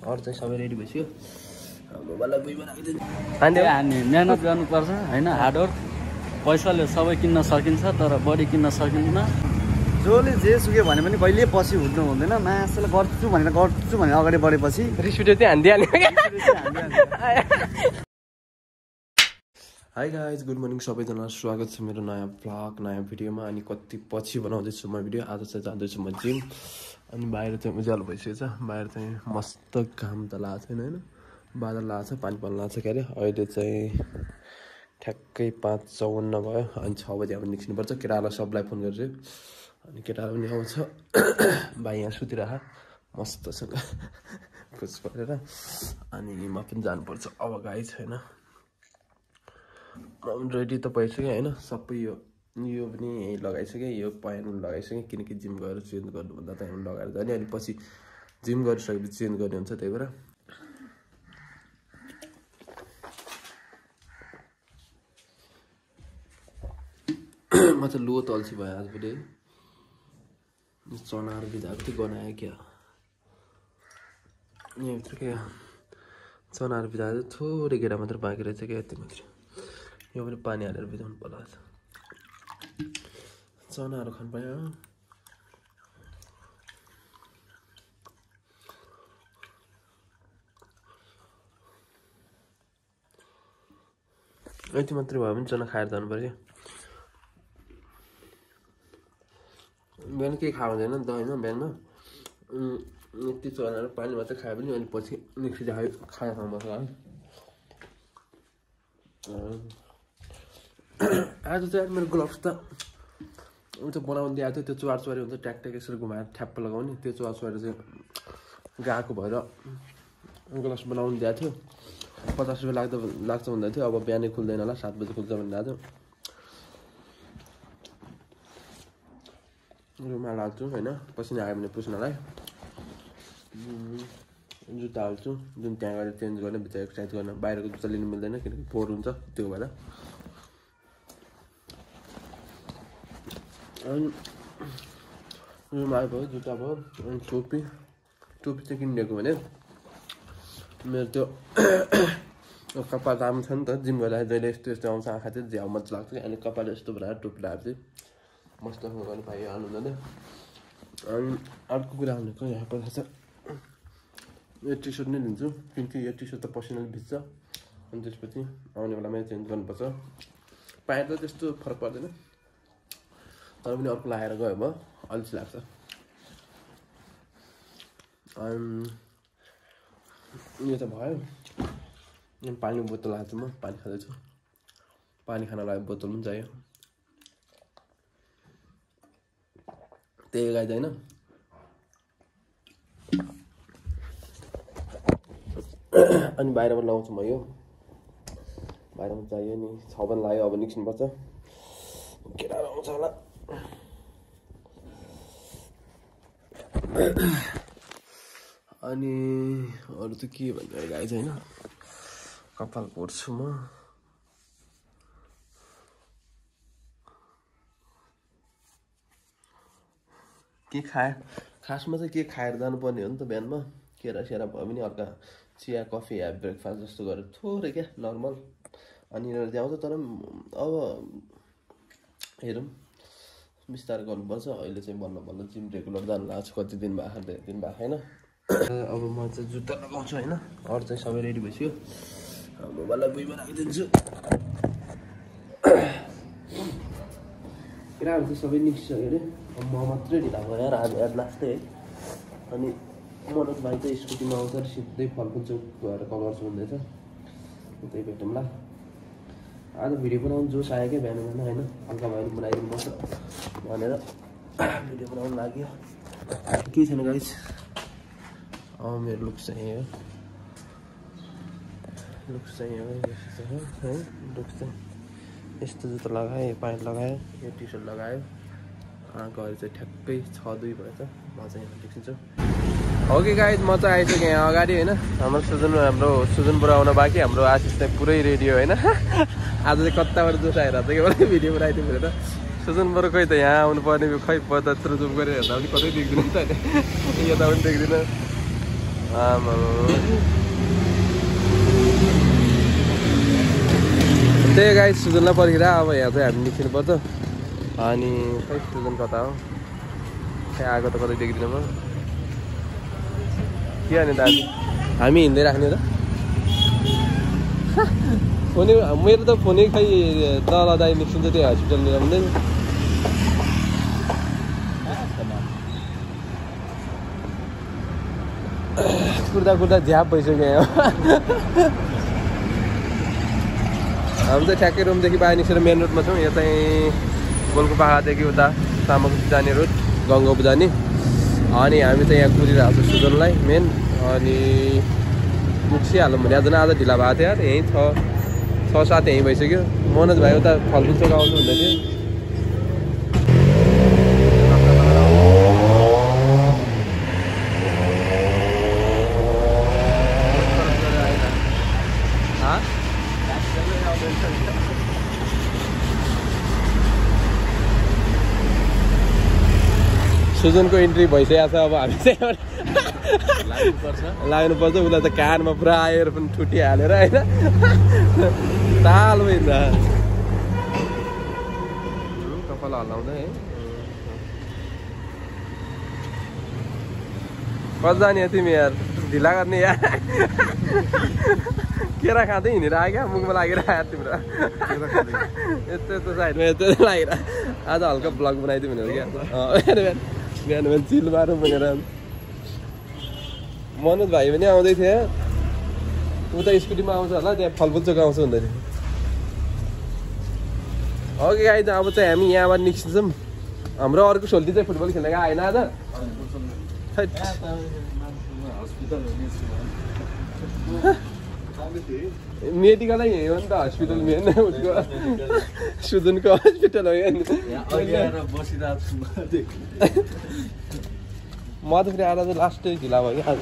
अरू चाहिँ सबै रेडी भइसक्यो मोबाइललाई बुई बनाइदिनु हामी मेहनत गर्नुपर्छ होइन हार्डवर्क पैसाले सबै किन्न सकिन्छ तर बडी किन्न सकिन्न जसले जे सुक्यो भने पनि कहिले पछि हुँदैन हुँदैन मासुले गर्छु भनेर अगाडि बढेपछि रिस भिडियो चाहिँ हान्दिहाल्यो हाई गाइज गुड मर्निङ सबैजनालाई स्वागत छ मेरो नयाँ भ्लग नयाँ भिडियोमा अनि कति पछि बनाउँदैछु म भिडियो आज चाहिँ जाँदैछु म जिम अनि बाहिर चाहिँ उज्यालो भइसकेको छ बाहिर चाहिँ मस्त घाम त लागेको छैन होइन बादल लागेको छ पानी पर्न लाग्छ के अरे अहिले चाहिँ ठ्याक्कै 5:54 भयो अनि 6 बजी अब निस्किनुपर्छ केटाहरूलाई सबलाई फोन गर्छु अनि केटाहरू पनि आउँछ भाइ यहाँ सुतिरहेको मस्तसँग खुस परेर अनि म पनि जानुपर्छ अब गाइज होइन रेडी त भइसक्यो होइन सबै यो पनि लगाइसकेँ यो प्यान्ट लगाइसकेँ किनकि जिम गएर चेन्ज गर्नुभन्दा त यहाँ लगाएर जाने अनि पछि जिम गरिसकेपछि चेन्ज गर्ने हुन्छ त्यही भएर म चाहिँ लो त अल्छी भयो आजभोलि चनाहरू भिजाएको थियो गनायो क्या यहाँभित्र क्या चनाहरू भिजाएको थियो थोरै गेडा मात्र बाँकी रहेछ क्या यति मात्र यो पनि पानी हालेर भिजाउनु पर्ला चनाहरू खानु पायो यति मात्रै भयो भने चना खाएर जानु पर्यो बिहान केही खाएको हुँदैन नि त होइन बिहानमा यति चनाहरू पानी मात्रै खायो भने अनि पछि नेक्स्ट डे खाना खानुपर्छ है आज चाहिँ मेरो ग्लोभ्स त उता बनाउनु दिएको थियो त्यो चुहार हुन्छ ट्याक यसरी घुमाएर ठ्याप्प लगाउने त्यो चुहार चाहिँ गएको भएर ग्लोभ्स बनाउनु दिएको थियो 50 रुपियाँ लाग्छ भन्दै थियो अब बिहानै खुल्दैन होला 7 बजी खुल्छ भनिरहेको थियो रुमाल हाल्छु होइन पसिना आयो भने पुस्नलाई जुत्ता हाल्छु जुन त्यहाँ गएर चेन्ज गर्ने भित्र एक्सर्साइज गर्न बाहिरको जुत्ता लिनु मिल्दैन किनकि फोहोर हुन्छ त्यो भएर अनि रुमाल भयो जुत्ता भयो अनि टोपी चाहिँ किनिदिएको भने मेरो त्यो कपाल राम्रो छ नि त जिम गर्दा जहिले यस्तो आउँछ आँखा चाहिँ झ्याउ मजा लाग्छ अनि कपाल यस्तो बनाएर टोपी लगाएर चाहिँ मस्त गर्ने पाइयो हाल्नु हुँदैन अनि अर्को कुरा भनेको यहाँ पर्छ यो टी सर्ट नै लिन्छु किनकि यो टी सर्ट त पसिनाले भिज्छ अनि त्यसपछि आउने बेलामै चेन्ज गर्नुपर्छ प्यान्ट त त्यस्तो फरक पर्दैन तर पनि अर्को लगाएर गयो भयो अल्छी लाग्छ यो त भयो पानी बोतल हाल्छु म पानी खाँदैछु पानी खानलाई बोतल पनि चाहियो त्यही गाइज होइन अनि बाहिरमा लगाउँछु म यो बाहिरमा चाहियो नि 6 बजी लाग्यो अब निस्किनुपर्छ केटाहरू आउँछ होला अनि अरू त के भन्छ गाइज होइन कपाल कोर्छु म के खाए खासमा चाहिँ के खाएर जानुपर्ने हो नि त बिहानमा केरा सेरा भयो भने हल्का चिया कफी या ब्रेकफास्ट जस्तो गरेर थोरै क्या नर्मल अनि ल्याउँछ तर अब हेरौँ बिस्तारै गर्नुपर्छ अहिले चाहिँ बल्ल जिम रेगुलर जानु लाग्छ कति दिन भयो धेरै दिन भएको छैन अब म चाहिँ जुत्ता लगाउँछु होइन अरू चाहिँ सबै रेडी भइसक्यो मोबाइललाई बुई बनाइदिन्छु केटाहरू चाहिँ सबै निस्किसक्यो अरे म मात्रै ढिला भयो आज लास्टै है अनि मनोज भाइ चाहिँ स्कुटीमा आउँछ सिधै फलफुल चौक गएर कल गर्छु भन्दैछ त्यही भेटौँला आज भिडियो बनाउनु जोस आयो क्या बिहान होइन हल्का भयो बनाइदिनु पर्छ भनेर भिडियो बनाउनु लाग्यो केही छैन गाइस मेरो लुक्स चाहिँ हो है लुक्स चाहिँ यस्तो जुत्ता लगाएँ प्यान्ट लगायो यो टी सर्ट लगायो गएर चाहिँ ठ्याक्कै 6:02 भएछ म चाहिँ यहाँ देखिन्छु ओके गाइज म चाहिँ आइसकेँ यहाँ अगाडि होइन हाम्रो सुजन बुढा आउन बाँकी हाम्रो आशिष चाहिँ पुरै रेडी हो होइन आज चाहिँ कताबाट जोस आएर चाहिँ एउटै भिडियो बनाइदिउँ भनेर सुजन बुढा खोइ त यहाँ आउनु पर्ने खै पता जुम गरेर हेर्दा पनि कतै देख्दिनँ नि त यता पनि देख्दिनँ त्यही गाइस सुजनलाई पर्खेर अब यहाँ चाहिँ हामी निस्किनुपर्छ अनि खै सुजन कता हो त्यहाँ आएको त कतै देख्दिनँ म के अनि दाजु हामी हिँड्दै राख्ने त फोनै मेरो त फोनै खै तल दाइ निस्किन्छ त्यही हस्पिटल मिलाउँदै कुर्दा कुर्दा झ्याप भइसक्यो यहाँ हामी चाहिँ ठ्याक्कै रुमदेखि बाहिर निस्केर मेन रोडमा छौँ यहाँ चाहिँ गोलको पाखादेखि उता तामाको जाने रोड गङ्गाको जाने अनि हामी चाहिँ यहाँ कुदिरहेको छौँ सुजनलाई मेन अनि पुगिहालौँ भने आज आज ढिला भएको थियो यार यहीँ 6-7 यहीँ भइसक्यो मनोज भाइ उता फलफुल चोक आउँछु हुँदै थियो सुजनको इन्ट्री भइसकेको छ अब हामी चाहिँ लाग्नुपर्छ उसलाई त कानमा पुरा आएर पनि ठुटी हालेर होइन ताल भइन्छ कपाल हल्लाउँदै है कति जाने तिमी यार ढिला गर्ने यार केरा खाँदै हिँडेर आयो क्या मुखमा लागेर आयो तिम्रो यस्तो यस्तो साइडमा यस्तो लागेर आज हल्का ब्लग बनाइदियो भनेर क्या बिहान बिहान चिल मारौँ भनेर मनोज भाइ पनि आउँदै थियो उता स्कुटीमा आउँछ होला त्यहाँ फलफुल चोक आउँछ भन्दै थियो अघि आइज अब चाहिँ हामी यहाँबाट निस्किन्छौँ हाम्रो अर्को सोल्टी चाहिँ फुटबल खेल्न गएको आएन आज मेडिकलै यही हो नि त हस्पिटल मेन उसको सुजनको हस्पिटल हो यहाँ म त फेरि आएर चाहिँ लास्टै ढिला भयो क्या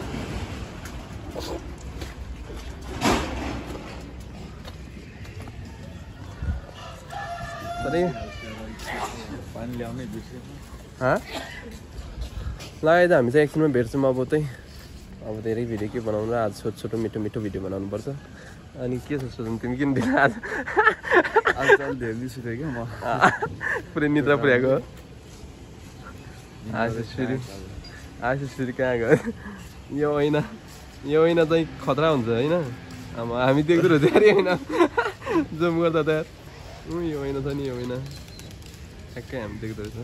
लगाएर हामी चाहिँ एकछिनमा भेट्छौँ अब चाहिँ अब धेरै भिडियो के बनाउनु आज छोटो छोटो मिठो मिठो भिडियो बनाउनु पर्छ अनि के छ सोच्नु तिमी किन दिन आज धेरै निस्कियो क्या म पुरै निद्रा पुर्याएको आज फेरि कहाँ गयो यो होइन चाहिँ खतरा हुन्छ होइन अब हामी देख्दो रहेछ अरे होइन जुम गर्दा त यो होइन छ नि यो होइन ठ्याक्कै हामी देख्दो रहेछ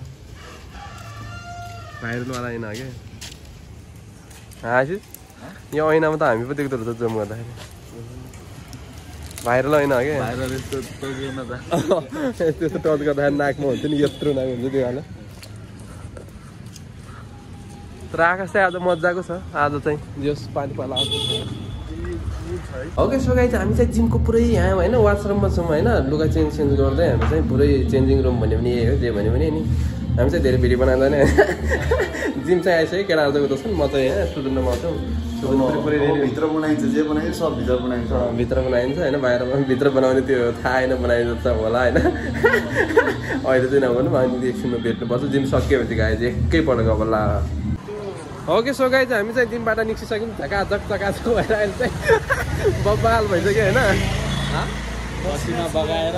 भाइरलवाला होइन क्या आशिष यो ऐनामा त हामी पो देख्दो रहेछ जुम गर्दाखेरि भाइरल होइन क्या त्यस्तो टच गर्दाखेरि नाकमा हुन्छ नि यत्रो नाक हुन्छ त्यो वाला तर आकाश चाहिँ आज मजाको छ आज चाहिँ जस पानी पाला ओके सो गाइज हामी चाहिँ जिमको पुरै यहाँ होइन वासरुममा छौँ होइन लुगा चेन्ज गर्दै हामी चाहिँ पुरै चेन्जिङ रुम भन्यो भने यही हो जे भन्यो भने नि हामी चाहिँ धेरै भिडियो बनाउँदैन जिम चाहिँ आइसक्यो केटाहरू चाहिँ उता छ नि म चाहिँ यहाँ स्टुडेन्टमा आउँछौँ भित्र बनाइन्छ जे बनाइन्छ सब भित्र बनाइन्छ भित्र बनाइन्छ होइन बाहिरमा भित्र बनाउने त्यो थाहा होइन बनाइन्छ होला होइन अहिले चाहिँ नभनौँ अनि एकछिनमा भेट्नुपर्छ जिम सक्यो भने चाहिँ गाइज एकैपल्ट गबल्ला ओके सो गाइज हामी चाहिँ जिमबाट निस्किसक्यौँ झकाझक चकाचक भएर अहिले चाहिँ बब्बाल भइसक्यो होइन पसिना बगाएर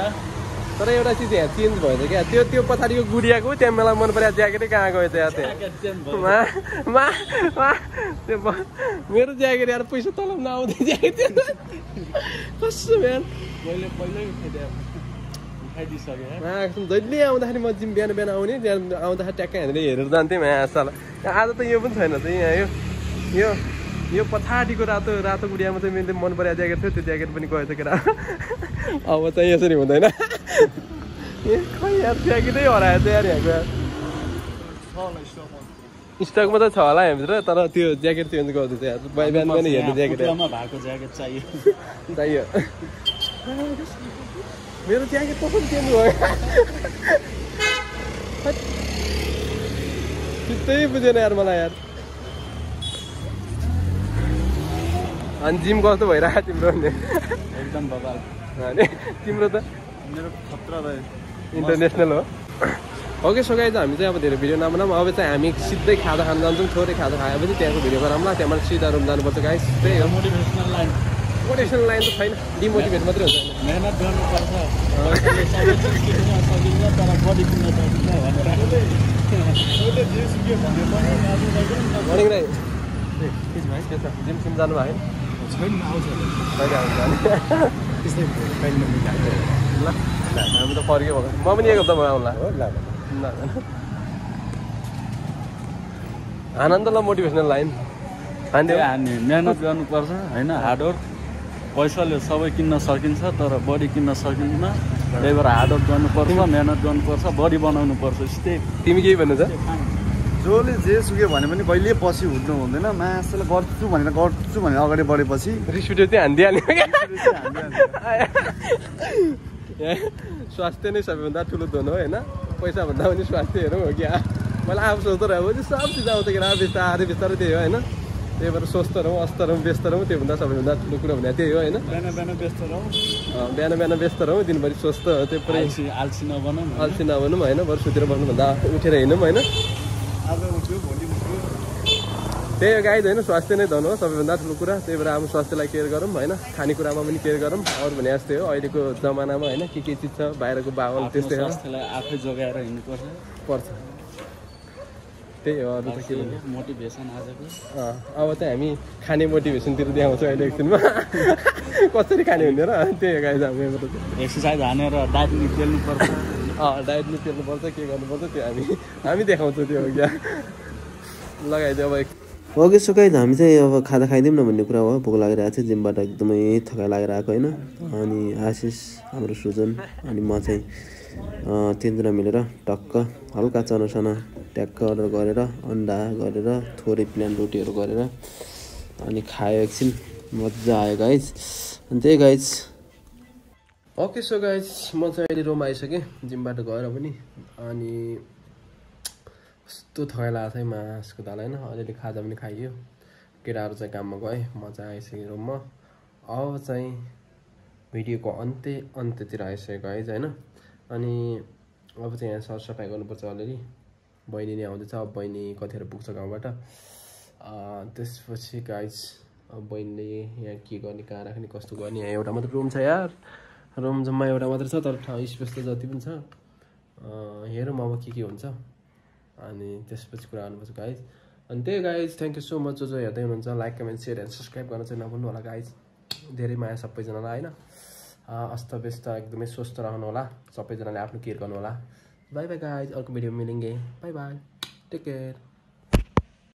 तर एउटा चिज यहाँ चेन्ज भएछ क्या त्यो पछाडिको गुडियाको त्यहाँ मलाई मन परेको ज्याकेटै कहाँ गयो त्यहाँ त्यो मेरो ज्याकेट यार पैसा तलब नआउँदै ज्याकेट कस्तो बिहान जहिले आउँदाखेरि म जिम बिहान बिहान आउने त्यहाँ आउँदाखेरि ट्याक्कै हामीले हेरेर जान्थेँ साल आज त यो पनि छैन त यहाँ यो पछाडिको रातो गुडियामा चाहिँ मैले मन परेको ज्याकेट थियो त्यो ज्याकेट पनि गएछ केटा अब चाहिँ यसरी हुँदैन खै यार ज्याकेटै हराएछ यार यहाँको स्टकमा त छ होला हामीतिर तर त्यो ज्याकेट चेन्ज गर्दैछ यार बिहान बिहान हेर्ने ज्याकेट चाहियो मेरो ज्याकेट कसरी चेन्ज भयो चित्तै बुझेन यार मलाई यार अनि जिम कस्तो भइरहेको तिम्रो एकदम बबाल अनि तिम्रो त मेरो खतरा भयो इन्टरनेसनल हो ओके सो गाइज हामी चाहिँ अब धेरै भिडियो नबनाऊँ अब चाहिँ हामी सिधै खाजा खान जान्छौँ थोरै खाजा खाएपछि त्यहाँको भिडियो गरौँला त्यहाँबाट सिधा रुम जानुपर्छ गाइज त्यही हो मोटिभेसनल लाइन त छैन डिमोटिभेट मात्रै हुन्छ मेहनत गर्नुपर्छ सकिन्छ तर बडी किन्न सकिन्छ मर्निङ राई जिम सिम जानु भयो छैन आउँछ ल हामी त फर्क्यो भयो म पनि एक हप्ता भयो आउला आनन्द ल मोटिभेसनल लाइन हान्ने मेहनत गर्नुपर्छ होइन हार्डवर्क पैसाले सबै किन्न सकिन्छ तर बडी किन्न सकिन्न त्यही भएर हार्डवर्क गर्नुपर्छ मेहनत गर्नुपर्छ बडी बनाउनु पर्छ स्टेप तिमी केही भन्नु छ जसले जे सुक्यो भने पनि कहिले पछि हुँनु हुँदैन मासुले गर्छु भनेर अगाडि बढेपछि रिस उठ्यो चाहिँ हानिदिइहाल्यो स्वास्थ्य नै सबैभन्दा ठुलो धन हो होइन पैसा भन्दा पनि स्वास्थ्य हेरौँ हो कि मलाई आफू सोच्दो रहेको सब चिज आउँछ कि बिस्तारै बिस्तारै त्यही हो होइन त्यही भएर स्वस्थ रहौँ अस्त रहौँ व्यस्त रहौँ त्योभन्दा सबैभन्दा ठुलो कुरो भने त्यही हो होइन बिहान व्यस्त रहौँ दिनभरि स्वस्थ त्यो पुरै आल्छी नबनौँ होइन बरु सुतेर बस्नुभन्दा उठेर हिँडौँ होइन त्यही हो गाइज होइन स्वास्थ्य नै धन हो सबैभन्दा ठुलो कुरा त्यही भएर आफ्नो स्वास्थ्यलाई केयर गरौँ होइन खानेकुरामा पनि केयर गरौँ अरू भने जस्तै हो अहिलेको जमानामा होइन के चिज छ बाहिरको बाहल त्यस्तै हो आफै जोगाएर हिँड्नुपर्छ त्यही हो अरू त के मोटिभेसन आजको अब चाहिँ हामी खाने मोटिभेसनतिर देखाउँछौँ अहिले एकछिनमा कसरी खाने हुने र त्यही हो गाइज हाम्रो एक्सर्साइज हानेर डाइट निकाल्नुपर्छ डाइट निकाल्नुपर्छ के गर्नुपर्छ त्यो हामी देखाउँछौँ त्यो क्या लगाइदियो अब ओके सो गाइज हामी चाहिँ अब खाजा खाइदिउँ न भन्ने कुरा हो भोक लागिरहेको छ जिमबाट एकदमै थकाइ लागेर आएको होइन अनि आशिष हाम्रो सुजन अनि म चाहिँ तिनजना मिलेर टक्क हल्का चनासना ट्याक्क अर्डर गरेर अन्डा गरेर थोरै प्लेन रोटीहरू गरेर अनि खायो एकछिन मजा आयो गाइज अनि त्यही गाइज ओके सो गाइज म चाहिँ अहिले रुम आइसकेँ जिमबाट गएर पनि अनि कस्तो थकाइ लागेको छ मासको दाल होइन अलिअलि खाजा पनि खाइयो केटाहरू चाहिँ काममा गए म चाहिँ आइसकेँ रुममा अब चाहिँ भिडियोको अन्त्यतिर आइसकेको है होइन अनि अब चाहिँ यहाँ सरसफाइ गर्नुपर्छ अलिअलि बहिनी नै आउँदैछ अब बहिनी कतिखेर पुग्छ गाउँबाट त्यसपछि गाइज अब बहिनीले यहाँ के गर्ने कहाँ राख्ने कस्तो गर्ने यहाँ एउटा मात्र रुम छ यार रुम जम्मा एउटा मात्र छ तर ठाउँ स्पेस त जति पनि छ हेरौँ अब के हुन्छ अनि त्यसपछि कुरा गर्नुपर्छ गाइज अनि त्यही guys thank you so much जो हेर्दै हुनुहुन्छ like comment share and subscribe गर्न चाहिँ नभन्नु होला गाइज धेरै माया सबैजनालाई होइन अस्तव्यस्त एकदमै स्वस्थ रहनु होला सबैजनाले आफ्नो केयर गर्नु होला बाई बाई गाइज अर्को भिडियो मिलेंगे बाई बाई टेक केयर